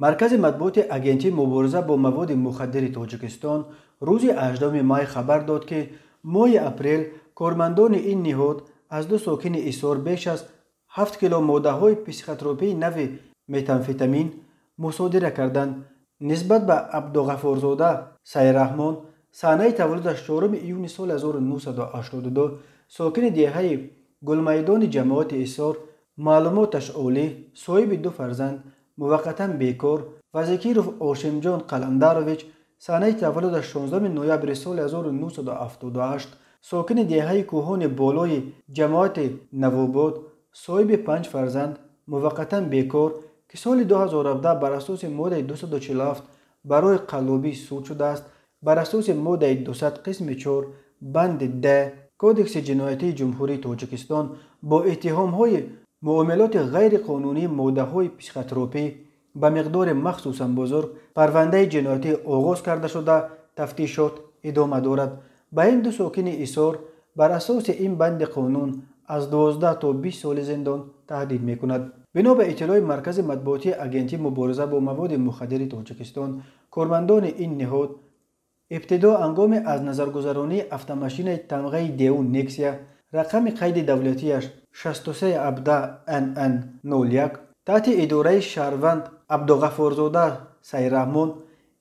مرکز مطبوعات агентии мубориза با مواد مخدر تاجیکستان روز 18 مای خبر داد که ماه اپریل کارمندان این نهاد از دو ساکن ҳисор بیش از 7 کیلو ماده‌های پسیخوتروپی نوع متامفتامین مصادره کردند. نسبت به عبدوغفورزاده سایراҳмон санаи таваллудаш 4 июни سال 1982 ساکن деҳаи گلимайдони ҷамоати ҳисор маълумоташ олӣ соҳиби 2 фарзанд موقتا بیکار و زیکیرов ҳошимҷон қаландарович санаи таваллудаш 16 ноябри соли 1978 ساکن деҳаи کوهان بالای ҷамоати навобод صاحب 5 فرزند موقتا بیکار که سال 2017 بر اساس ماده 247 برای قلابی سود شده است بر اساس ماده 200 قسم 4 بند ده کودکس جنایتی جمهوری تاجیکستان با اتهام های معاملات غیر قانونی ماده‌های پسیخوتروپی به مقدار مخصوصا بزرگ پرونده جنایتی آغاز کرده شده تفتیشات ادامه دارد. به این دو ساکن ҳисор بر اساس این بند قانون از 12 تا 20 سال زندان تهدید میکند. بنا به اطلاع مرکز مطبوعاتی агентии مبارزه با مواد مخدر تاجیکستان کارمندان این نهاد ابتدا هنگام از نظرگذرانی автомашин تمغه دیون نیکسیا رقم قید دولتیش 63 NN01 تحت اداره شهروند عبدوغفورزاده سایراҳмон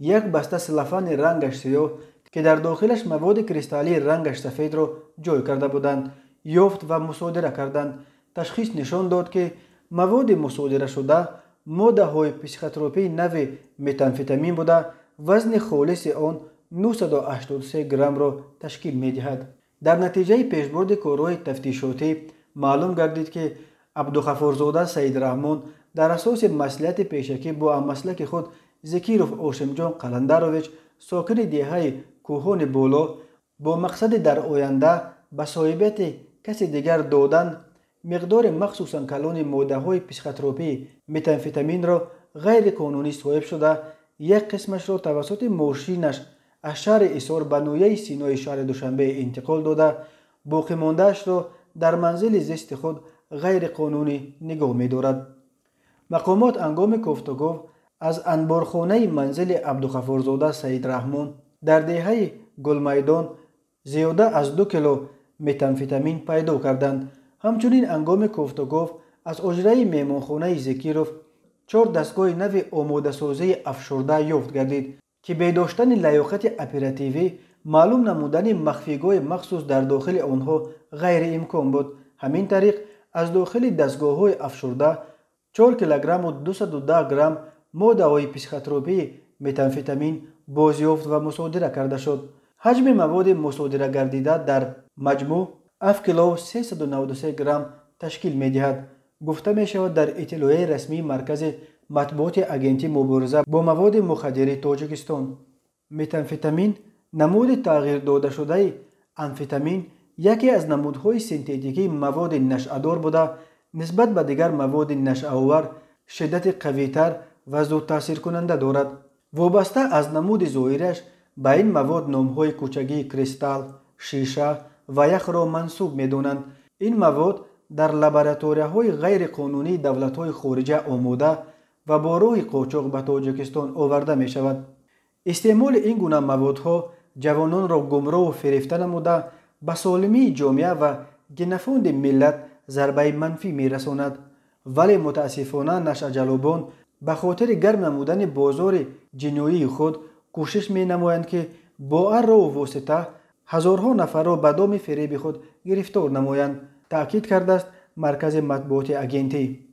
یک بسته سلفان رنگش سیاه که در داخلش مواد کریستالی رنگش سفید را جای کرده بودند یافت و مصادره کردند. تشخیص نشان داد که مواد مصادره شده ماده‌های پسیخوتروپی نوع متامفتامین بوده وزن خالص آن 983 گرم را تشکیل می‌دهد. در نتیجه پیشبرد کارهای تفتیشاتی معلوم گردید که عبدوغفورزاده سایراҳмон در اساس مصلحت پیشکی با مسلک خود زیکیرov ҳошимҷон қаландарович ساکن деҳаи کوهان بالا با مقصد در آینده به صاحبیت کسی دیگر دادن مقدار مخصوصا کلان ماده‌های پسیخوتروپی متامفتامین را غیر قانونی صاحب شده یک قسمش را توسط ماشینش از شهر ҳисор به نویه سینای شهر دوشنبه انتقال داده باقی مانده‌اش را در منزل زیست خود غیر قانونی نگاه می‌دارد. مقامات هنگام گفتگو از انبارخانه منزل عبدوغفورزاده سایراҳмон در деҳаи گلимайдон زیاده از 2 کیلو متامفتامین پیدا کردند. همچنین هنگام گفتگو از اجرای مهمانخانه زیکیرov 4 دستگاه نو آماده سازی افشرده یافت گردید که به داشتن لیاقت اپراتیوی معلوم نمودن مخفیگاه مخصوص در داخل آنها غیر امکان بود. همین طریق از داخل دستگاه های افشرده 4 کیلوگرم و 210 گرم ماده‌های پسیخوتروپی متامفتامین بازیافت و مصادره کرده شد. حجم مواد مصادره گردیده در مجموع 7 کیلو و 393 گرم تشکیل می‌دهد. گفته می‌شود در اطلاعیه رسمی مرکز مطبوعات агентии مبارزه با مواد مخدر تاجیکستان متامفتامین نمود تغییر داده شده امفتامین یکی از نمودهای سنتتیکی مواد نشأه‌دار بوده نسبت به دیگر مواد نشأه‌آور شدت قوی‌تر و زود تاثیر کننده دارد. وابسته از نمود ظاهرش به این مواد نام‌های کوچکی کریستال، شیشه و یخ را منسوب می‌دانند. این مواد در لابراتوری‌های غیر قانونی دولت‌های خارجه آماده و با راه قاچاق به تاجیکستان آورده می‌شود. استعمال این گونه موادها جوانان را گمراه و فریفته نموده به سالمی جامعه و گنفاند ملت ضربه منفی می‌رساند. ولی متاسفانه نشأه‌جلبان به خاطر گرم نمودن بازار جنایی خود کوشش می‌نمایند که با هر راه و واسطه هزارها نفر را به دام فریب خود گرفتار نمایند. تأکید کرده است مرکز مطبوعات агентии.